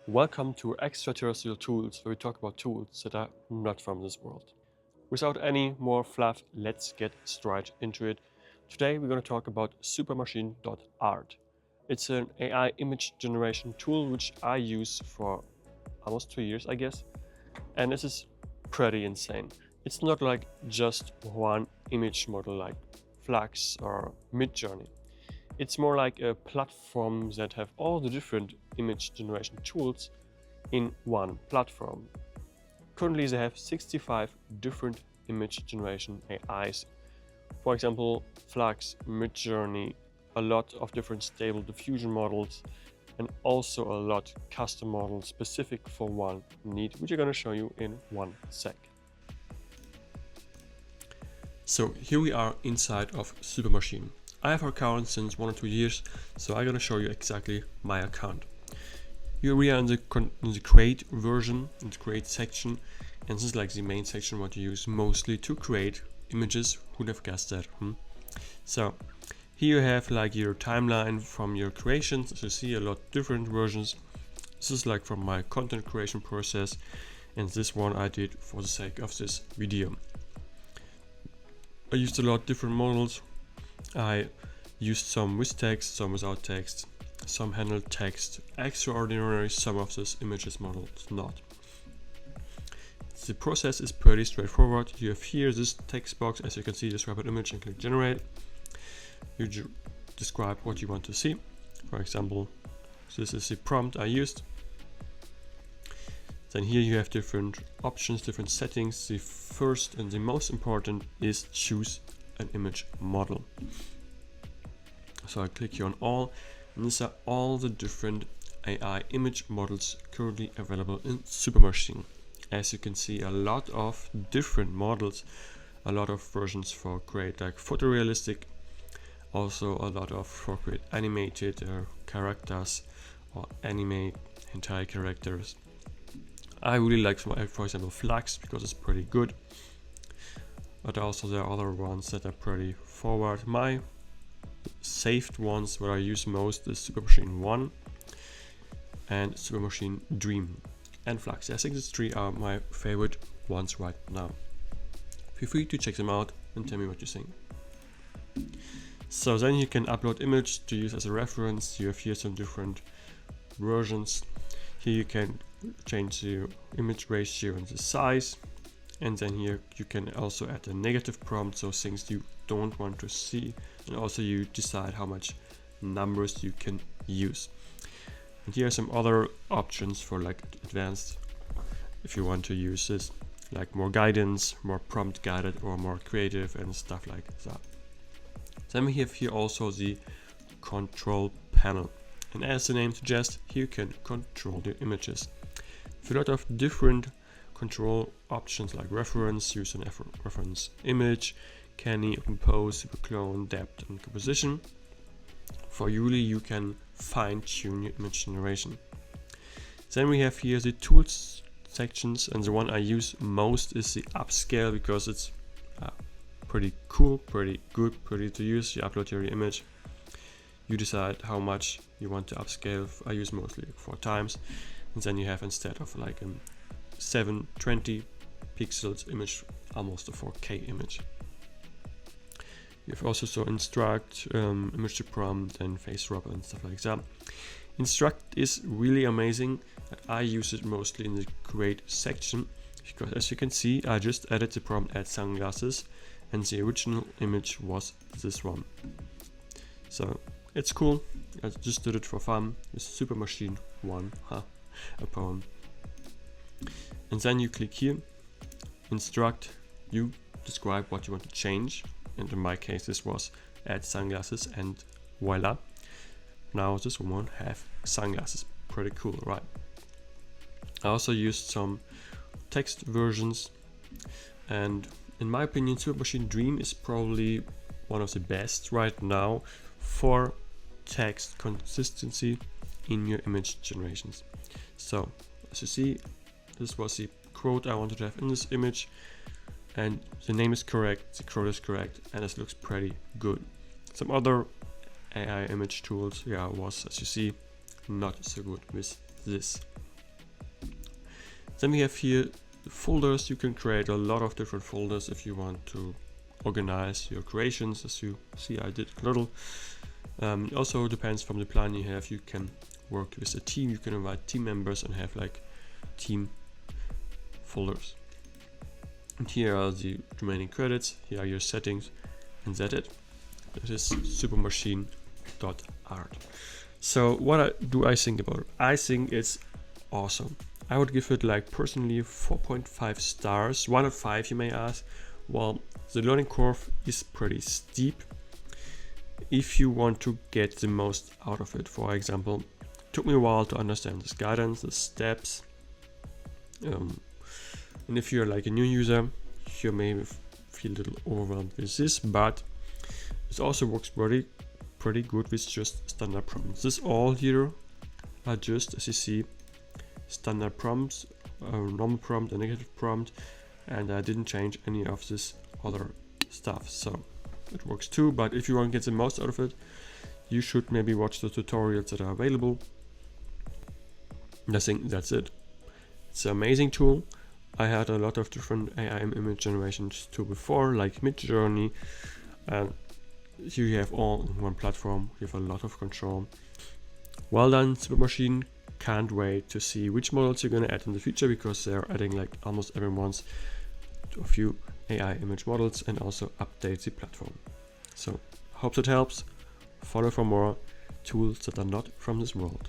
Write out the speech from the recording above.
Welcome to Extraterrestrial Tools, where we talk about tools that are not from this world. Without any more fluff, let's get straight into it. Today we're going to talk about Supermachine.art. It's an AI image generation tool which I use for almost 2 years, I guess, and this is pretty insane. It's not like just one image model like Flux or Midjourney. It's more like a platform that have all the different image generation tools in one platform. Currently they have 65 different image generation AIs. For example, Flux, Midjourney, a lot of different Stable Diffusion models, and also a lot custom models specific for one need, which I'm going to show you in one sec. So here we are inside of Supermachine. I have our account since 1 or 2 years, so I'm gonna show you exactly my account. Here we are in the create version, in the create section, and this is like the main section what you use mostly to create images. Who'd have guessed that? So here you have like your timeline from your creations. As you see, a lot different versions. This is like from my content creation process, and this one I did for the sake of this video. I used a lot of different models. I used some with text, some without text, some handled text, extraordinary, some of these images models not. The process is pretty straightforward. You have here this text box, as you can see, describe an image and click generate. You describe what you want to see. For example, this is the prompt I used. Then here you have different options, different settings. The first and the most important is choose an image model. So I click here on all, and these are all the different AI image models currently available in Supermachine. As you can see, a lot of different models, a lot of versions for create like photorealistic, also a lot of for create animated characters or animate entire characters. I really like, for example, Flux because it's pretty good. But also there are other ones that are pretty forward. My saved ones, what I use most, is Supermachine 1 and Supermachine Dream and Flux. I think these three are my favorite ones right now. Feel free to check them out and tell me what you think. So then you can upload image to use as a reference. You have here some different versions. Here you can change the image ratio and the size. And then here you can also add a negative prompt, so things you don't want to see, and also you decide how much numbers you can use. And here are some other options for like advanced, if you want to use this, like more guidance, more prompt guided, or more creative and stuff like that. Then we have here also the control panel, and as the name suggests, here you can control the images. With a lot of different control options like reference, use an reference image, canny, compose, superclone, depth, and composition. For Yuli, you can fine-tune your image generation. Then we have here the tools sections, and the one I use most is the Upscale because it's pretty cool, pretty good, pretty to use. You upload your image, you decide how much you want to upscale. I use mostly 4 times, and then you have, instead of like 720 pixels image, almost a 4K image. You have also Instruct, image to prompt, and face swap and stuff like that. Instruct is really amazing. I use it mostly in the create section because, as you can see, I just added the prompt add sunglasses, and the original image was this one. So it's cool. I just did it for fun with Supermachine 1, a poem. And then you click here, instruct, you describe what you want to change, and in my case this was add sunglasses, and voila, now this one have sunglasses. Pretty cool, right? I also used some text versions, and in my opinion Supermachine Dream is probably one of the best right now for text consistency in your image generations. So as you see, this was the quote I wanted to have in this image, and the name is correct, the quote is correct, and this looks pretty good. Some other AI image tools, was, as you see, not so good with this. Then we have here the folders. You can create a lot of different folders if you want to organize your creations. As you see, I did a little. It also depends from the plan you have. You can work with a team, you can invite team members and have like team folders. And here are the remaining credits, here are your settings, and that's it. This is Supermachine.art. So what do I think about it? I think it's awesome. I would give it like personally 4.5 stars, 1 out of 5 you may ask. Well, the learning curve is pretty steep if you want to get the most out of it. For example, it took me a while to understand this guidance, the steps, and if you're like a new user, you may feel a little overwhelmed with this, but it also works pretty good with just standard prompts. This all here are just, as you see, standard prompts, a normal prompt, a negative prompt, and I didn't change any of this other stuff, so it works too. But if you want to get the most out of it, you should maybe watch the tutorials that are available. And I think that's it. It's an amazing tool. I had a lot of different AI image generations too before, like Midjourney, and here you have all in one platform. You have a lot of control. Well done, Supermachine. Can't wait to see which models you're going to add in the future, because they're adding like almost every month to a few AI image models and also update the platform. So hope that helps. Follow for more tools that are not from this world.